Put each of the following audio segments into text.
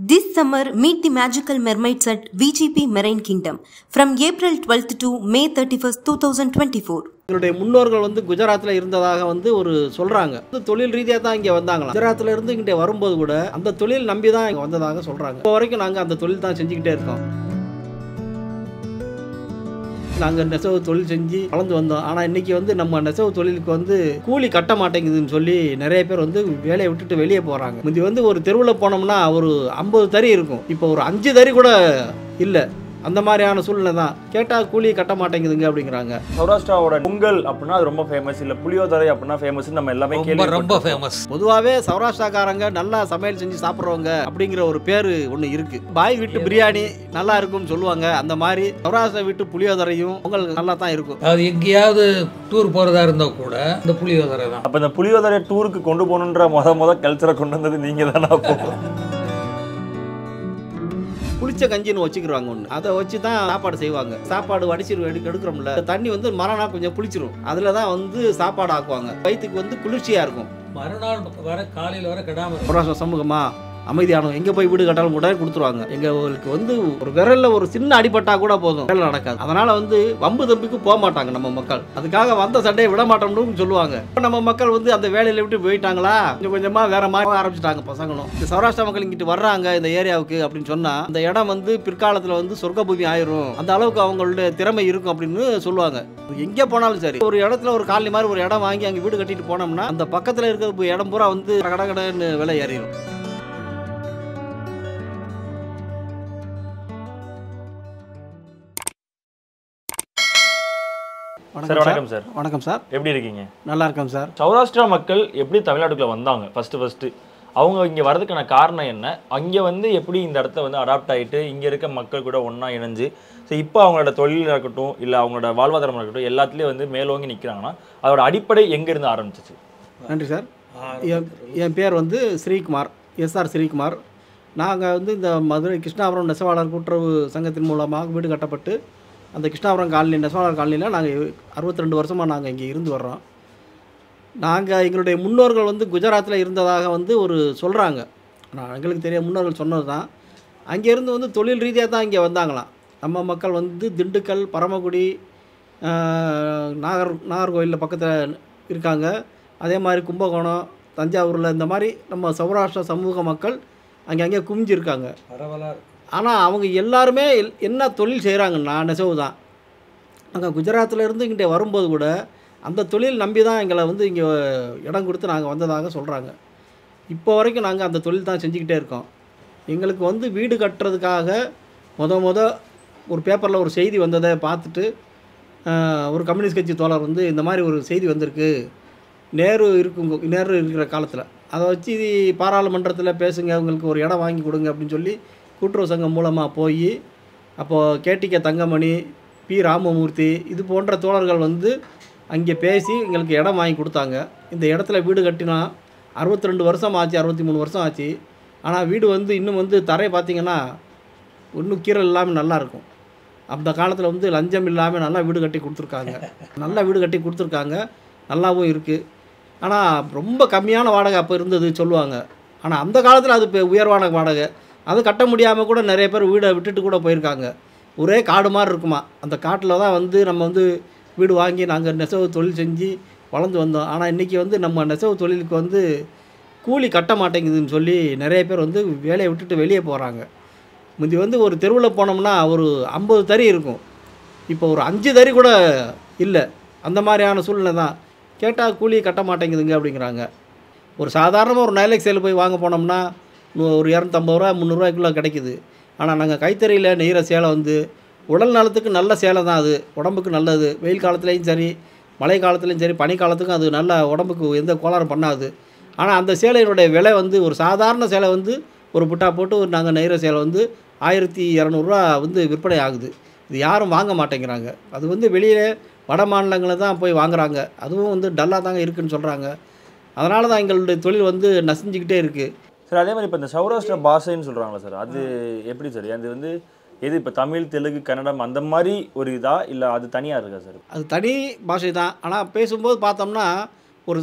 This summer, meet the magical mermaids at VGP Marine Kingdom from April 12th to May 31st, 2024. எங்களுடைய முன்னோர்கள் குஜராத்தில் இருந்ததாக ஒரு சொல்றாங்க. தொழில் ரீதியாக தான் இங்கே வந்தாங்களாம். குஜராத்தில் இருந்து இங்கே வரும்போது கூட அந்த தொழில் நம்பி தான் இங்கே வந்ததாக சொல்றாங்க. இப்போ வரைக்கும் நாங்கள் அந்த தொழில் தான் செஞ்சுக்கிட்டே இருக்கோம். நாங்கள் நெசவு தொழில் செஞ்சு வளர்ந்து வந்தோம். ஆனால் இன்றைக்கி நம்ம நெசவு தொழிலுக்கு கூலி கட்ட மாட்டேங்குதுன்னு சொல்லி நிறைய பேர் வேலையை விட்டுட்டு வெளியே போகிறாங்க. முந்தி ஒரு தெருவில் போனோம்னா ஒரு 50 தறி இருக்கும். இப்போ ஒரு 5 தறி கூட இல்லை. அந்த மாதிரியான சூழ்நிலை தான். கேட்டால் கூலி கட்ட மாட்டேங்குதுங்க அப்படிங்கிறாங்க. சௌராஷ்டிராவோட பொங்கல் அப்படின்னா அது ரொம்ப ஃபேமஸ், இல்லை புளியோதரை அப்படின்னா ஃபேமஸ், நம்ம எல்லாமே ரொம்ப ஃபேமஸ். பொதுவாகவே சௌராஷ்டிராக்காரங்க நல்லா சமையல் செஞ்சு சாப்பிட்றவங்க அப்படிங்கிற ஒரு பேர் ஒன்று இருக்கு. பாய் வீட்டு பிரியாணி நல்லா இருக்கும்னு சொல்லுவாங்க. அந்த மாதிரி சௌராஷ்டிரா வீட்டு புளியோதரையும் பொங்கல் நல்லா தான் இருக்கும். அது எங்கேயாவது டூர் போகிறதா இருந்தால் கூட இந்த புளியோதரை தான். அப்போ இந்த புளியோதரை டூருக்கு கொண்டு போகணுன்ற முத கல்ச்சரை கொண்டு வந்தது நீங்கள் தானே? புளிச்ச கஞ்சின்னு வச்சுக்கிறாங்க ஒன்று. அதை வச்சு தான் சாப்பாடு செய்வாங்க. சாப்பாடு வடிச்சிரு எடுக்கிறோம்ல, தண்ணி மறுநாள் கொஞ்சம் புளிச்சிரும். அதில் தான் சாப்பாடு ஆக்குவாங்க. வயிற்றுக்கு குளிர்ச்சியாக இருக்கும். மறுநாள் வர காலையில் வர கிடாம சமூகமா அமைதியானோம். எங்கே போய் வீடு கட்டாலும் கூட கொடுத்துருவாங்க. எங்களுக்கு ஒரு விரலில் ஒரு சின்ன அடிபட்டா கூட போதும், வேலை நடக்காது. அதனால் வம்பு தம்பிக்கு போக மாட்டாங்க நம்ம மக்கள். அதுக்காக வந்த சண்டையை விட மாட்டோம்னு சொல்லுவாங்க. இப்போ நம்ம மக்கள் அந்த வேலையில் விட்டு போயிட்டாங்களா, கொஞ்சம் கொஞ்சமாக வேற மாதிரி ஆரம்பிச்சிட்டாங்க பசங்களும். இந்த சௌராஷ்டிரா மக்கள் இங்கிட்டு வர்றாங்க இந்த ஏரியாவுக்கு அப்படின்னு சொன்னால் அந்த இடம் பிற்காலத்தில் சொர்க்க பூமி ஆயிரும். அந்த அளவுக்கு அவங்களுடைய திறமை இருக்கும் அப்படின்னு சொல்லுவாங்க. எங்கே போனாலும் சரி, ஒரு இடத்துல ஒரு காலனி மாதிரி ஒரு இடம் வாங்கி அங்கே வீடு கட்டிட்டு போனோம்னா அந்த பக்கத்தில் இருக்கிற இடம் பூரா கடகடன்னு விலை ஏறிடும். வணக்கம் சார். வணக்கம் சார். எப்படி இருக்கீங்க? நல்லா இருக்கேன் சார். சௌராஷ்டிரா மக்கள் எப்படி தமிழ்நாட்டுக்குள்ள வந்தாங்க? ஃபர்ஸ்ட் அவங்க இங்கே வரதுக்கான காரணம் என்ன? அங்கே எப்படி இந்த இடத்த அடாப்ட் ஆகிட்டு இங்கே இருக்க மக்கள் கூட ஒன்றா இணைஞ்சு இப்போ அவங்களோட தொழிலாக இருக்கட்டும், இல்லை அவங்களோட வாழ்வாதாரமாக இருக்கட்டும், எல்லாத்துலேயும் மேலோங்கி நிற்கிறாங்கன்னா அதோட அடிப்படை எங்கேருந்து ஆரம்பிச்சிச்சு? நன்றி சார். என் பேர் ஸ்ரீகுமார், எஸ்ஆர் ஸ்ரீகுமார். நாங்கள் இந்த மதுரை கிருஷ்ணாபுரம் நெசவாளர் கூட்டுறவு சங்கத்தின் மூலமாக வீடு கட்டப்பட்டு அந்த கிருஷ்ணாபுரம் காலனி நெசவாளர் காலனியில் நாங்கள் 62 வருஷமாக நாங்கள் இங்கே இருந்து வர்றோம். நாங்கள் எங்களுடைய முன்னோர்கள் குஜராத்தில் இருந்ததாக ஒரு சொல்கிறாங்க. ஆனால் எங்களுக்கு தெரிய முன்னோர்கள் சொன்னது தான். அங்கேருந்து தொழில் ரீதியாக தான் இங்கே வந்தாங்களாம். நம்ம மக்கள் திண்டுக்கல், பரமக்குடி, நாகர்கோவிலில் பக்கத்தில் இருக்காங்க. அதே மாதிரி கும்பகோணம், தஞ்சாவூரில், இந்த மாதிரி நம்ம சௌராஷ்டிரா சமூக மக்கள் அங்கே குமிஞ்சிருக்காங்க. பரவலாக. ஆனால் அவங்க எல்லாருமே என்ன தொழில் செய்கிறாங்கன்னா நெசவு தான். அங்கே குஜராத்தில் இருந்து இங்கே வரும்போது கூட அந்த தொழில் நம்பி தான் எங்களை இங்கே இடம் கொடுத்து நாங்கள் வந்ததாக சொல்கிறாங்க. இப்போ வரைக்கும் நாங்கள் அந்த தொழில் தான் செஞ்சுக்கிட்டே இருக்கோம். எங்களுக்கு வீடு கட்டுறதுக்காக முத ஒரு பேப்பரில் ஒரு செய்தி வந்ததை பார்த்துட்டு ஒரு கம்யூனிஸ்ட் கட்சி தோழர் இந்த மாதிரி ஒரு செய்தி வந்திருக்கு, நேரு இருக்கிற காலத்தில் அதை வச்சு பாராளுமன்றத்தில் பேசுங்க, அவங்களுக்கு ஒரு இடம் வாங்கி கொடுங்க அப்படின்னு சொல்லி கூட்டுறவு சங்கம் மூலமாக போய் அப்போது கேடிகே தங்கமணி, பி ராமமூர்த்தி இது போன்ற தோழர்கள் அங்கே பேசி எங்களுக்கு இடம் வாங்கி கொடுத்தாங்க. இந்த இடத்துல வீடு கட்டினா 62 வருஷம் ஆச்சு, 63 வருஷம் ஆச்சு. ஆனால் வீடு இன்னும் தரை பார்த்திங்கன்னா இன்னும் கீரல் இல்லாமல் நல்லாயிருக்கும். அந்த காலத்தில் லஞ்சம் இல்லாமல் நல்லா வீடு கட்டி கொடுத்துருக்காங்க. நல்லா வீடு கட்டி கொடுத்துருக்காங்க, நல்லாவும் இருக்குது. ஆனால் ரொம்ப கம்மியான வாடகை அப்போ இருந்தது சொல்லுவாங்க. ஆனால் அந்த காலத்தில் அது இப்போ உயர்வான வாடகை. அது கட்ட முடியாமல் கூட நிறைய பேர் வீடை விட்டுட்டு கூட போயிருக்காங்க. ஒரே காடு மாதிரி இருக்குமா. அந்த காட்டில் தான் நம்ம வீடு வாங்கி நாங்கள் நெசவு தொழில் செஞ்சு வளர்ந்து வந்தோம். ஆனால் இன்றைக்கி நம்ம நெசவு தொழிலுக்கு கூலி கட்ட மாட்டேங்குதுன்னு சொல்லி நிறைய பேர் வேலையை விட்டுட்டு வெளியே போகிறாங்க. முந்தி ஒரு தெருவில் போனோம்னா ஒரு 50 தறி இருக்கும். இப்போ ஒரு 5 தறி கூட இல்லை. அந்த மாதிரியான சூழ்நிலை தான். கேட்டால் கூலி கட்ட மாட்டேங்குதுங்க அப்படிங்கிறாங்க. ஒரு சாதாரணமாக ஒரு நைலக் சேல் போய் வாங்க போனோம்னா ஒரு 250 ரூபா 300 ரூபாய்க்குள்ளே கிடைக்குது. ஆனால் நாங்கள் கைத்தறியில் நெய்கிற சேலை உடல் நலத்துக்கு நல்ல சேலை தான். அது உடம்புக்கு நல்லது. வெயில் காலத்துலேயும் சரி, மழை காலத்துலேயும் சரி, பனி காலத்துக்கும் அது நல்ல உடம்புக்கு எந்த கோளாறும் பண்ணாது. ஆனால் அந்த சேலையினுடைய விலை ஒரு சாதாரண சேலை ஒரு புட்டா போட்டு நாங்கள் நெய்கிற சேலை 1200 ரூபா விற்பனை ஆகுது. இது யாரும் வாங்க மாட்டேங்கிறாங்க. அது வெளியே வட மாநிலங்களில் தான் போய் வாங்குறாங்க. அதுவும் டல்லாக தாங்க இருக்குதுன்னு சொல்கிறாங்க. அதனால தான் எங்களுடைய தொழில் நசிஞ்சிக்கிட்டே இருக்குது சார். அதே மாதிரி இப்போ இந்த சௌராஷ்டிரா பாஷைன்னு சொல்கிறாங்களா சார், அது எப்படி சார்? அது எது இப்போ தமிழ், தெலுங்கு, கன்னடம் அந்த மாதிரி ஒரு இதா, இல்லை அது தனியாக இருக்கா சார்? அது தனி பாஷை தான். ஆனால் பேசும்போது பார்த்தோம்னா ஒரு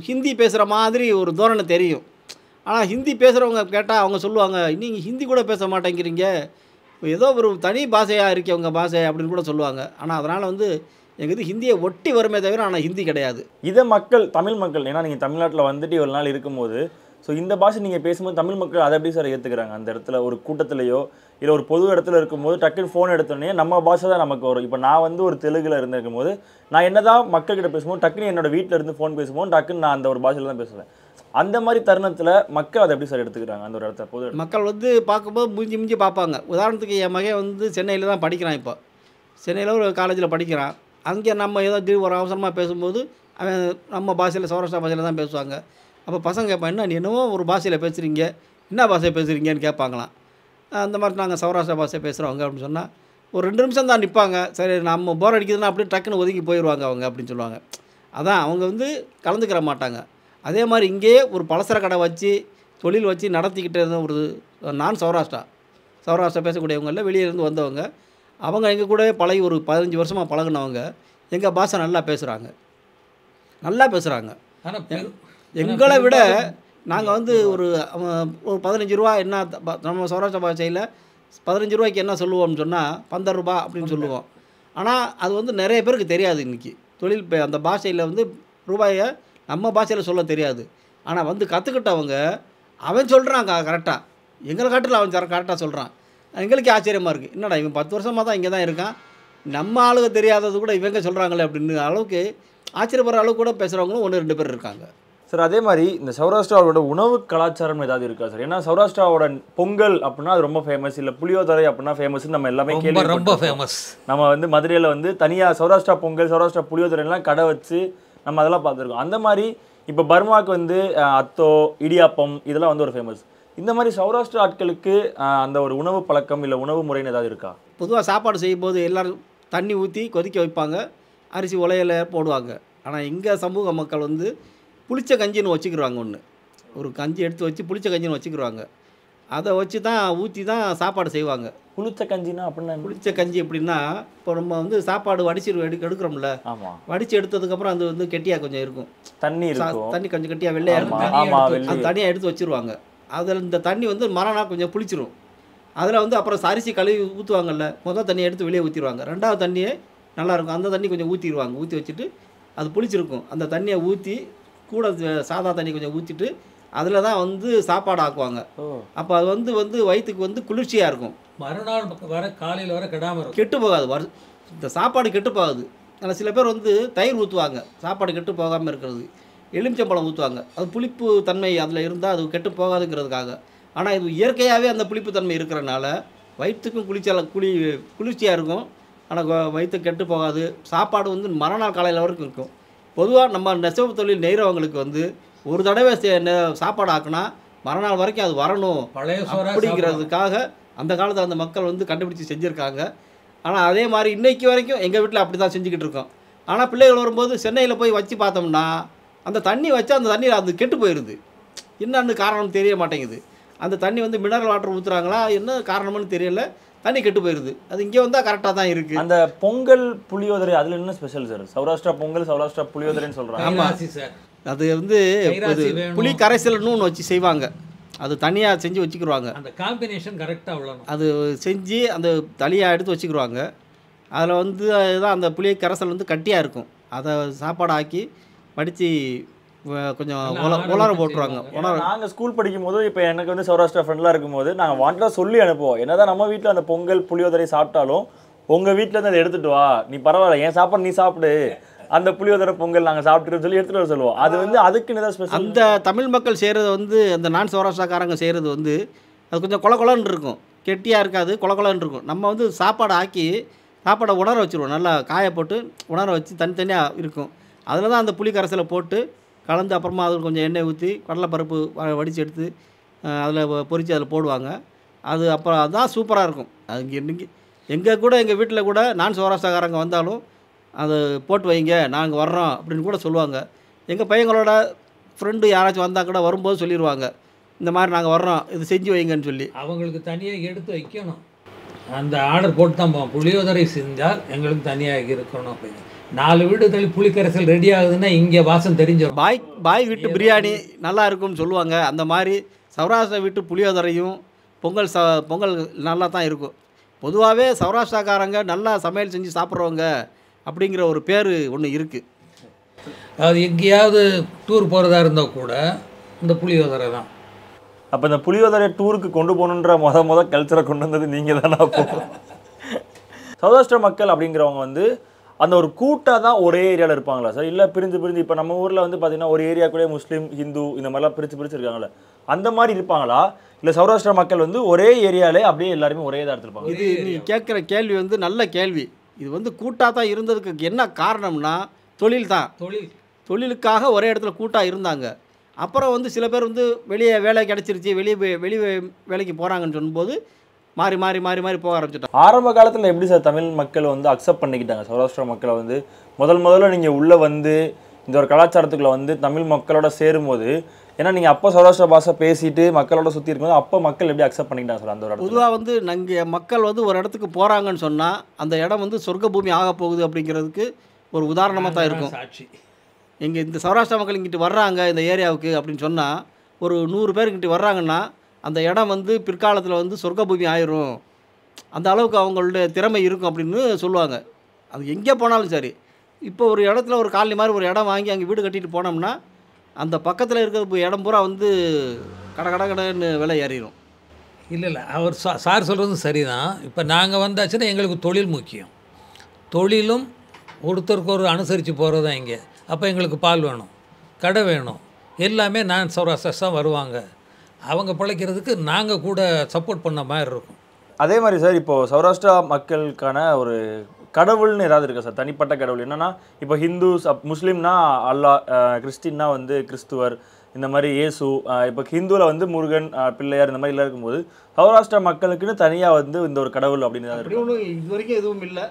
ஹிந்தி பேசுகிற மாதிரி ஒரு தோரணை தெரியும். ஆனால் ஹிந்தி பேசுகிறவங்க கேட்டால் அவங்க சொல்லுவாங்க, நீங்கள் ஹிந்தி கூட பேச மாட்டேங்கிறீங்க, ஏதோ ஒரு தனி பாஷையாக இருக்கே உங்கள் பாஷை அப்படின்னு கூட சொல்லுவாங்க. ஆனால் அதனால் வந்து எங்கள் இது ஹிந்தியை ஒட்டி வருமே தவிர ஆனால் ஹிந்தி கிடையாது. இதை மக்கள் தமிழ் மக்கள், ஏன்னா நீங்கள் தமிழ்நாட்டில் வந்துட்டு இவ்வளோ நாள் இருக்கும்போது, ஸோ இந்த பாஷை நீங்கள் பேசும்போது தமிழ் மக்கள் அதை எப்படி சார் ஏற்றுக்கிறாங்க? அந்த இடத்துல ஒரு கூட்டத்திலையோ இல்லை ஒரு பொது இடத்துல இருக்கும்போது டக்குன்னு ஃபோன் எடுத்தோடனே நம்ம பாஷை தான் நமக்கு வரும். இப்போ நான் வந்து ஒரு தெலுங்கில் இருந்திருக்கும் போது நான் என்ன தான் மக்கள்கிட்ட பேசும்போது டக்குன்னு என்னோட வீட்டில் இருந்து ஃபோன் பேசும்போது டக்குன்னு நான் அந்த ஒரு பாஷையில் தான் பேசுவேன். அந்த மாதிரி தருணத்தில் மக்கள் அதை எப்படி சார் எடுத்துக்கிறாங்க? அந்த ஒரு இடத்துல பொது மக்கள் வந்து பார்க்கும்போது மூஞ்சி மூஞ்சி பார்ப்பாங்க. உதாரணத்துக்கு என் மகன் வந்து சென்னையில் தான் படிக்கிறான். இப்போ சென்னையில் ஒரு காலேஜில் படிக்கிறான். அங்கே நம்ம ஏதோ ஒரு அவசரமாக பேசும்போது அவன் நம்ம பாஷையில் சௌராஷ்டிரா பாஷையில் தான் பேசுவாங்க. அப்போ பசங்க கேட்பான், என்ன நீ என்னவோ ஒரு பாஷையில் பேசுகிறீங்க, என்ன பாஷை பேசுகிறீங்கன்னு கேட்பாங்களாம். அந்த மாதிரி நாங்கள் சௌராஷ்டிரா பாஷை பேசுகிறவங்க அப்படின்னு சொன்னால் ஒரு 2 நிமிஷம் தான் நிற்பாங்க. சரி நம்ம போர் அடிக்குதுன்னா அப்படியே டக்குன்னு ஒதுங்கி போயிடுவாங்க அவங்க அப்படின்னு சொல்லுவாங்க. அதான் அவங்க வந்து கலந்துக்கிற மாட்டாங்க. அதே மாதிரி இங்கேயே ஒரு பலசர கடை வச்சு தொழில் வச்சு நடத்திக்கிட்டு இருந்த ஒரு நான் சௌராஷ்டிரா பேசக்கூடியவங்களில் வெளியிலேருந்து வந்தவங்க, அவங்க எங்கள் கூட பழகி ஒரு 15 வருஷமாக பழகுனவங்க எங்கள் பாஷை நல்லா பேசுகிறாங்க. ஆனால் எங்களை விட நாங்கள் வந்து ஒரு 15 ரூபா என்ன நம்ம சௌராஷ்டிரா பாஷையில் 15 ரூபாய்க்கு என்ன சொல்லுவோம்னு சொன்னால் 15 ரூபா அப்படின்னு சொல்லுவோம். ஆனால் அது வந்து நிறைய பேருக்கு தெரியாது. இன்றைக்கி தொழில் அந்த பாஷையில் வந்து ரூபாயை நம்ம பாஷையில் சொல்ல தெரியாது. ஆனால் வந்து கற்றுக்கிட்டவங்க அவன் சொல்கிறான் கரெக்டாக, எங்களை காட்டில் அவன் கரெக்டாக சொல்கிறான். எங்களுக்கே ஆச்சரியமாக இருக்குது, என்னடா இவன் 10 வருஷமாக தான் இங்கே தான் இருக்கான், நம்ம ஆளுங்க தெரியாதது கூட இவங்க சொல்கிறாங்களே அப்படின்னு அளவுக்கு ஆச்சரியப்படுற அளவுக்கு கூட பேசுகிறவங்களும் 1-2 பேர் இருக்காங்க சார். அதே மாதிரி இந்த சௌராஷ்டிராவோட உணவு கலாச்சாரம் ஏதாவது இருக்கா சார்? ஏன்னா சௌராஷ்டிராவோட பொங்கல் அப்படின்னா அது ரொம்ப ஃபேமஸ், இல்லை புளியோதரை அப்படின்னா ஃபேமஸ், நம்ம எல்லாமே ரொம்ப ஃபேமஸ். நம்ம வந்து மதுரையில் வந்து தனியாக சௌராஷ்டிரா பொங்கல், சௌராஷ்டிரா புளியோதரைலாம் கடை வச்சு நம்ம அதெல்லாம் பார்த்துருக்கோம். அந்த மாதிரி இப்போ பர்மாவுக்கு வந்து அத்தோ, இடியாப்பம் இதெல்லாம் வந்து ஒரு ஃபேமஸ். இந்த மாதிரி சௌராஷ்டிரா ஆட்களுக்கு அந்த ஒரு உணவு பழக்கம் இல்லை உணவு முறைன்னு ஏதாவது இருக்கா? பொதுவாக சாப்பாடு செய்யும்போது எல்லோரும் தண்ணி ஊற்றி கொதிக்க வைப்பாங்க, அரிசி உலையில போடுவாங்க. ஆனால் இங்கே சமூக மக்கள் வந்து புளிச்ச கஞ்சின்னு வச்சுக்கிடுவாங்க. ஒரு கஞ்சி எடுத்து வச்சு புளிச்ச கஞ்சின்னு வச்சுக்கிடுவாங்க. அதை வச்சு தான் ஊற்றி தான் சாப்பாடு செய்வாங்க. புளிச்ச கஞ்சினா அப்படின்னா புளிச்ச கஞ்சி எப்படின்னா, இப்போ நம்ம வந்து சாப்பாடு வடிச்சு எடுக்கிறோம்ல, ஆமாம், வடித்து எடுத்ததுக்கப்புறம் அது வந்து கெட்டியாக கொஞ்சம் இருக்கும், தண்ணி கொஞ்சம் கெட்டியாக வெள்ளையாக இருக்கும், அது தனியாக எடுத்து வச்சுருவாங்க. அதில் இந்த தண்ணி வந்து மறுநாள் கொஞ்சம் புளிச்சிரும். அதில் வந்து அப்புறம் அரிசி கழுவி ஊற்றுவாங்கல்ல, முதல் தண்ணியை எடுத்து வெளியே ஊற்றிடுவாங்க. 2வது தண்ணியே நல்லாயிருக்கும், அந்த தண்ணி கொஞ்சம் ஊற்றிடுவாங்க. ஊற்றி வச்சுட்டு அது புளிச்சிருக்கும், அந்த தண்ணியை ஊற்றி கூட சாதா தண்ணி கொஞ்சம் ஊற்றிட்டு அதில் தான் வந்து சாப்பாடு ஆக்குவாங்க. அப்போ அது வந்து வயிற்றுக்கு வந்து குளிர்ச்சியாக இருக்கும். மறுநாள் வர காலையில் வர கெடாமல் கெட்டு போகாது, இந்த சாப்பாடு கெட்டு போகாது. ஆனால் சில பேர் வந்து தயிர் ஊற்றுவாங்க சாப்பாடு கெட்டு போகாமல் இருக்கிறது, எலுமிச்சம்பழம் ஊற்றுவாங்க, அது புளிப்பு தன்மை அதில் இருந்தால் அது கெட்டு போகாதுங்கிறதுக்காக. ஆனால் இது இயற்கையாகவே அந்த புளிப்பு தன்மை இருக்கிறனால வயிற்றுக்கும் குளிர்ச்சியாக இருக்கும். ஆனால் வயிற்று கெட்டு போகாது. சாப்பாடு வந்து மறுநாள் காலையில் வரைக்கும் இருக்கும். பொதுவாக நம்ம நெசவு தொழில் நெய்கிறவங்களுக்கு வந்து ஒரு தடவை சாப்பாடு ஆக்குனா மறுநாள் வரைக்கும் அது வரணும் அப்படிங்கிறதுக்காக அந்த காலத்தில் அந்த மக்கள் வந்து கண்டுபிடிச்சி செஞ்சுருக்காங்க. ஆனால் அதே மாதிரி இன்றைக்கி வரைக்கும் எங்கள் வீட்டில் அப்படி தான் செஞ்சுக்கிட்டு இருக்கோம். ஆனால் பிள்ளைகள் வரும்போது சென்னையில் போய் வச்சு பார்த்தோம்னா அந்த தண்ணி வச்சா அந்த தண்ணியில் அது கெட்டு போயிடுது. என்னன்னு காரணம் தெரிய மாட்டேங்குது. அந்த தண்ணி வந்து மினரல் வாட்டர் ஊற்றுறாங்களா என்ன காரணம்னு தெரியல, தண்ணி கெட்டு போயிடுது. அது இங்கே வந்தால் கரெக்டாக தான் இருக்குது. அந்த பொங்கல் புளியோதரை அதில் என்ன ஸ்பெஷல் சார்? சௌராஷ்டிரா பொங்கல், சௌராஷ்டிரா புளியோதரைன்னு சொல்கிறாங்க. ஆமாம் சார், அது வந்து புளி கரைசல்னு ஒன்று வச்சு செய்வாங்க, அது தனியாக செஞ்சு வச்சுக்கிடுவாங்க. அந்த காம்பினேஷன் கரெக்டாக விடணும். அது செஞ்சு அந்த தளியாக எடுத்து வச்சுக்கிடுவாங்க. அதில் வந்து தான் அந்த புளி கரைசல் வந்து கட்டியாக இருக்கும். அதை சாப்பாடு ஆக்கி வடித்து கொஞ்சம் உலர போட்டுருவாங்க. நாங்கள் ஸ்கூல் படிக்கும் போது இப்போ எனக்கு வந்து சௌராஷ்டிரா ஃப்ரெண்ட்லாம் இருக்கும்போது நாங்கள் வாண்டடாக சொல்லி அனுப்புவோம், என்னதான் நம்ம வீட்டில் அந்த பொங்கல் புளியோதரை சாப்பிட்டாலும் உங்கள் வீட்டில் இருந்து அதை எடுத்துகிட்டு வா, நீ பரவாயில்ல என் சாப்பாடு நீ சாப்பிடு, அந்த புளியோதரை பொங்கல் நாங்கள் சாப்பிட்டுன்னு சொல்லி எடுத்துகிட்டு வர சொல்லுவோம். அது வந்து அதுக்குன்னு தான் ஸ்பெஷல். அந்த தமிழ் மக்கள் செய்கிறது வந்து அந்த நான் சௌராஷ்டிராக்காரங்க செய்கிறது வந்து அது கொஞ்சம் கொலன்னு இருக்கும், கெட்டியாக இருக்காது, கொலன்னு இருக்கும். நம்ம வந்து சாப்பாடு ஆக்கி சாப்பாடை உணர வச்சுருவோம், நல்லா காய போட்டு உணர வச்சு தனித்தனியாக இருக்கும். அதில் தான் அந்த புளி கரைசலை போட்டு கலந்து அப்புறமா அதில் கொஞ்சம் எண்ணெய் ஊற்றி கடலைப்பருப்பு வடித்து எடுத்து அதில் பொரித்து அதில் போடுவாங்க. அது அப்புறம் அதுதான் சூப்பராக இருக்கும். அது இன்றைக்கி எங்கள் வீட்டில் கூட நான் சௌராஷ்டிராக்காரங்க வந்தாலும் அதை போட்டு வைங்க நாங்கள் வர்றோம் அப்படின்னு கூட சொல்லுவாங்க. எங்கள் பையங்களோட ஃப்ரெண்டு யாராச்சும் வந்தால் கூட வரும்போது சொல்லிடுவாங்க, இந்த மாதிரி நாங்கள் வர்றோம் இது செஞ்சு வைங்கன்னு சொல்லி. அவங்களுக்கு தனியாக எடுத்து வைக்கணும், அந்த ஆர்டர் போட்டு தான் போவோம். புளியோதரை செஞ்சால் எங்களுக்கு தனியாக இருக்கணும் அப்படின்னு. 4 வீடு தள்ளி புளிக்கரைசல் ரெடி ஆகுதுன்னா இங்கே வாசம் தெரிஞ்சிடும். பாய் வீட்டு பிரியாணி நல்லா இருக்கும்னு சொல்லுவாங்க. அந்த மாதிரி சௌராஷ்டிரா வீட்டு புளியோதரையும் பொங்கல் நல்லா தான் இருக்கும். பொதுவாகவே சௌராஷ்டிராக்காரங்க நல்லா சமையல் செஞ்சு சாப்பிட்றவங்க அப்படிங்கிற ஒரு பேர் ஒன்று இருக்குது. அது எங்கேயாவது டூர் போகிறதா இருந்தால் கூட இந்த புளியோதரை தான். அப்போ இந்த புளியோதரை டூருக்கு கொண்டு போகணுன்ற முத கல்ச்சரை கொண்டு வந்தது நீங்கள் தானே? அப்போ சௌராஷ்டிரா மக்கள் அப்படிங்கிறவங்க வந்து அந்த ஒரு கூட்டாக தான் ஒரே ஏரியாவில் இருப்பாங்களா சார்? இல்லை பிரிஞ்சு இப்போ நம்ம ஊரில் வந்து பார்த்திங்கன்னா ஒரு ஏரியா கூட முஸ்லீம், ஹிந்து இந்த மாதிரிலாம் பிரித்து இருக்காங்களே, அந்த மாதிரி இருப்பாங்களா? இல்லை சௌராஷ்டிரா மக்கள் வந்து ஒரே ஏரியாவிலே அப்படியே எல்லாருமே ஒரே இதாக இருப்பாங்க? இது நீ கேட்குற கேள்வி வந்து நல்ல கேள்வி. இது வந்து கூட்டாக தான் இருந்ததுக்கு என்ன காரணம்னா தொழில் தான். தொழிலுக்காக ஒரே இடத்துல கூட்டாக இருந்தாங்க. அப்புறம் வந்து சில பேர் வந்து வெளியே வேலை கிடச்சிருச்சு, வெளியே வேலைக்கு போகிறாங்கன்னு சொல்லும்போது மாறி போக ஆரம்பிச்சிட்டாங்க. ஆரம்ப காலத்தில் எப்படி சார் தமிழ் மக்கள் வந்து அக்செப்ட் பண்ணிக்கிட்டாங்க சௌராஷ்டிரா மக்களை? வந்து முதல்ல நீங்கள் உள்ளே வந்து இந்த ஒரு கலாச்சாரத்துக்குள்ளே வந்து தமிழ் மக்களோட சேரும்போது, ஏன்னா நீங்கள் அப்போ சௌராஷ்டிரா பாஷை பேசிட்டு மக்களோட சுற்றி இருக்கும்போது அப்போ மக்கள் எப்படி அக்செப்ட் பண்ணிக்கிட்டாங்க சார்? அந்த ஒரு பொதுவாக வந்து நாங்கள் மக்கள் வந்து ஒரு இடத்துக்கு போகிறாங்கன்னு சொன்னால் அந்த இடம் வந்து சொர்க்க பூமி ஆக போகுது அப்படிங்கிறதுக்கு ஒரு உதாரணமாக தான் இருக்கும். சாட்சி. இங்கே இந்த சௌராஷ்டிரா மக்கள் இங்கிட்டு வர்றாங்க இந்த ஏரியாவுக்கு அப்படின்னு சொன்னால், ஒரு 100 பேர் இங்கிட்டு வர்றாங்கன்னா அந்த இடம் வந்து பிற்காலத்தில் வந்து சொர்க்க பூமி ஆயிரும், அந்த அளவுக்கு அவங்களுடைய திறமை இருக்கும் அப்படின்னு சொல்லுவாங்க. அது எங்கே போனாலும் சரி. இப்போ ஒரு இடத்துல ஒரு காலனி மாதிரி ஒரு இடம் வாங்கி அங்கே வீடு கட்டிட்டு போனோம்னா அந்த பக்கத்தில் இருக்கிற இடம் பூரா வந்து கடன்னு விலை ஏறிடும். இல்லை அவர் சார் சொல்கிறதும் சரிதான். இப்போ நாங்கள் வந்தாச்சுன்னா எங்களுக்கு தொழில் முக்கியம். தொழிலும் ஒருத்தருக்கு ஒரு அனுசரித்து போகிறது தான் இங்கே. அப்போ எங்களுக்கு பால் வேணும், கடை வேணும், எல்லாமே நான் சௌராஷ்டிரா தான் வருவாங்க. அவங்க பிழைக்கிறதுக்கு நாங்கள் கூட சப்போர்ட் பண்ண மாதிரி இருக்கும். அதே மாதிரி சார் இப்போது சௌராஷ்டிரா மக்களுக்கான ஒரு கடவுள்னு ஏதாவது இருக்கா சார்? தனிப்பட்ட கடவுள் என்னென்னா, இப்போ ஹிந்துஸ் முஸ்லீம்னா அல்லா, கிறிஸ்டின்னா வந்து கிறிஸ்துவர், இந்த மாதிரி இயேசு, இப்போ ஹிந்துவில் வந்து முருகன், பிள்ளையார், இந்த மாதிரி எல்லாம் இருக்கும்போது சௌராஷ்டிரா மக்களுக்குன்னு தனியாக வந்து இந்த ஒரு கடவுள் அப்படின்னு ஒன்றும் இது வரைக்கும் எதுவும் இல்லை.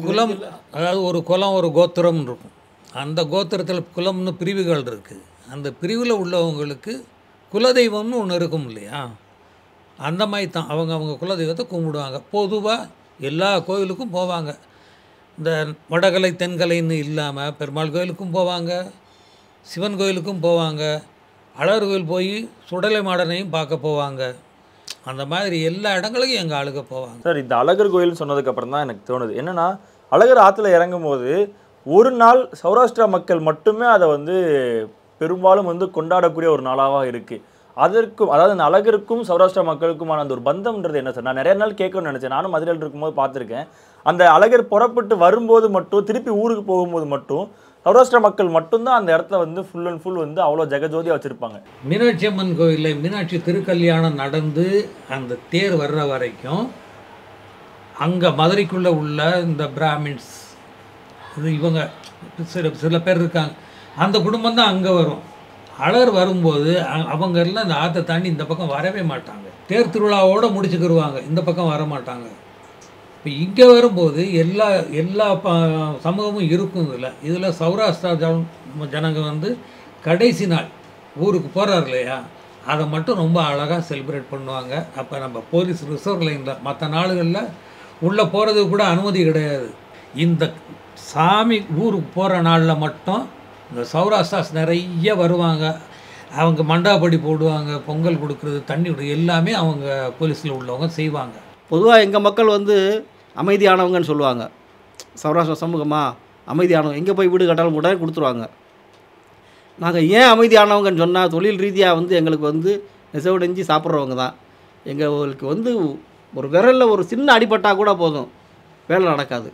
குலம், அதாவது ஒரு குலம் ஒரு கோத்திரம் இருக்கும். அந்த கோத்திரத்தில் குலம்னு பிரிவுகள் இருக்குது. அந்த பிரிவில் உள்ளவங்களுக்கு குலதெய்வம்னு ஒன்று இருக்கும் இல்லையா? அந்த மாதிரி தான் அவங்க குலதெய்வத்தை கும்பிடுவாங்க. பொதுவாக எல்லா கோயிலுக்கும் போவாங்க. இந்த வடகலை தென்கலைன்னு இல்லாமல் பெருமாள் கோயிலுக்கும் போவாங்க, சிவன் கோயிலுக்கும் போவாங்க, அழகர் கோயில் போய் சுடலை மாடனையும் பார்க்க போவாங்க. அந்த மாதிரி எல்லா இடங்களுக்கும் எங்கள் ஆளுக போவாங்க சார். இந்த அழகர் கோயில்னு சொன்னதுக்கப்புறம் தான் எனக்கு தோணுது என்னென்னா, அழகர் ஆற்றுல இறங்கும் போது ஒரு நாள் சௌராஷ்டிரா மக்கள் மட்டுமே அதை வந்து பெரும்பாலும் வந்து கொண்டாடக்கூடிய ஒரு நாளாக இருக்குது. அதற்கும், அதாவது அந்த அழகருக்கும் சௌராஷ்டிரா மக்களுக்குமான அந்த ஒரு பந்தம்ன்றது என்ன சார்? நான் நிறைய நாள் கேட்கணும்னு நினச்சேன். நானும் மதுரையில் இருக்கும்போது பார்த்துருக்கேன். அந்த அழகர் புறப்பட்டு வரும்போது மட்டும், திருப்பி ஊருக்கு போகும்போது மட்டும் சௌராஷ்டிரா மக்கள் மட்டும்தான் அந்த இடத்துல வந்து ஃபுல் அண்ட் ஃபுல் வந்து அவ்வளோ ஜெகஜோதியாக வச்சுருப்பாங்க. மீனாட்சி அம்மன் கோயிலில் மீனாட்சி திருக்கல்யாணம் நடந்து அந்த தேர் வர்ற வரைக்கும் அங்கே மதுரைக்குள்ளே உள்ள இந்த பிராமின்ஸ், இது இவங்க சில பேர் இருக்காங்க, அந்த குடும்பம் தான் அங்கே வரும். அழகர் வரும்போது அவங்க எல்லாம் இந்த ஆற்றை தாண்டி இந்த பக்கம் வரவே மாட்டாங்க. தேர் திருவிழாவோடு முடிச்சுக்கிடுவாங்க, இந்த பக்கம் வர மாட்டாங்க. இப்போ இங்கே வரும்போது எல்லா சமூகமும் இருக்கும். இதில் சௌராஷ்டிரா ஜனங்க வந்து கடைசி நாள் ஊருக்கு போகிறார் இல்லையா, அதை மட்டும் ரொம்ப அழகாக செலிப்ரேட் பண்ணுவாங்க. அப்போ நம்ம போலீஸ் ரிசர்வ் லைனில் மற்ற நாடுகளில் உள்ளே போகிறதுக்கு கூட அனுமதி கிடையாது. இந்த சாமி ஊருக்கு போகிற நாளில் மட்டும் இந்த சௌராஷ்டிராஸ் நிறைய வருவாங்க. அவங்க மண்டாபடி போடுவாங்க, பொங்கல் கொடுக்குறது, தண்ணி விடுறது எல்லாமே அவங்க போலீஸில் உள்ளவங்க செய்வாங்க. பொதுவாக எங்கள் மக்கள் வந்து அமைதியானவங்கன்னு சொல்லுவாங்க. சௌராஷ்டிரா சமூகமாக அமைதியானவங்க, எங்கே போய் வீடு கட்டாலும் கூட கொடுத்துருவாங்க. நாங்கள் ஏன் அமைதியானவங்கன்னு சொன்னால், தொழில் ரீதியாக வந்து எங்களுக்கு வந்து நெசவுடைஞ்சி சாப்பிட்றவங்க தான். எங்களுக்கு வந்து ஒரு விரலில் ஒரு சின்ன அடிபட்டால் கூட போதும், வேலை நடக்காது.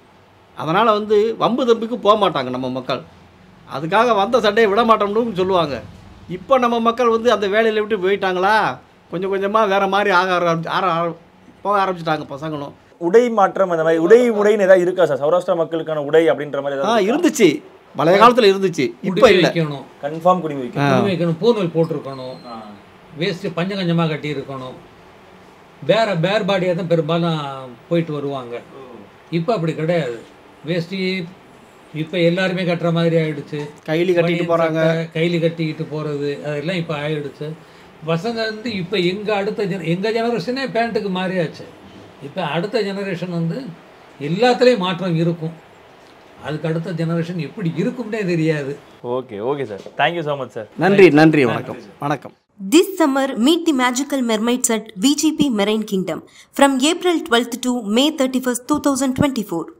அதனால் வந்து வம்பு தம்பிக்கு போக மாட்டாங்க நம்ம மக்கள். அதுக்காக வந்த சண்டையை விட மாட்டோம்னு சொல்லுவாங்க. இப்போ நம்ம மக்கள் வந்து அந்த வேலையில் விட்டு போயிட்டாங்களா, கொஞ்சம் கொஞ்சமாக வேறு மாதிரி போக ஆரம்பிச்சிட்டாங்க பசங்களும். உடை மாற்றம், அந்த மாதிரி உடைன்னு ஏதாவது இருக்கா சார்? சௌராஷ்டிரா மக்களுக்கான உடை அப்படின்ற மாதிரி இருந்துச்சு, பழைய காலத்தில் இருந்துச்சு. இப்போ இல்லை. கன்ஃபார்ம் குடி வைக்கணும், பூநூல் போட்டிருக்கணும், வேஸ்ட்டு பஞ்சகஞ்சமாக கட்டி இருக்கணும், பேர் பாடியாக தான் பெரும்பாலும் போயிட்டு வருவாங்க. இப்போ அப்படி கிடையாது. வேஷ்டி இப்போ எல்லாருமே கட்டுற மாதிரி ஆகிடுச்சு. கைலி கட்டிட்டு போகிறாங்க, கைலி கட்டிக்கிட்டு போகிறது அதெல்லாம் இப்போ ஆகிடுச்சு. பசங்க வந்து இப்போ எங்கள் ஜெனரேஷனே பேண்ட்டுக்கு மாறியாச்சு. இப்போ அடுத்த ஜெனரேஷன் வந்து எல்லாத்துலேயும் மாற்றம் இருக்கும். அதுக்கு அடுத்த ஜெனரேஷன் எப்படி இருக்கும்னே தெரியாது. Okay okay sir, thank you so much sir. நன்றி நன்றி, வணக்கம் வணக்கம். This summer, meet the magical mermaids at VGP Marine Kingdom from April 12th to May 31st, 2024.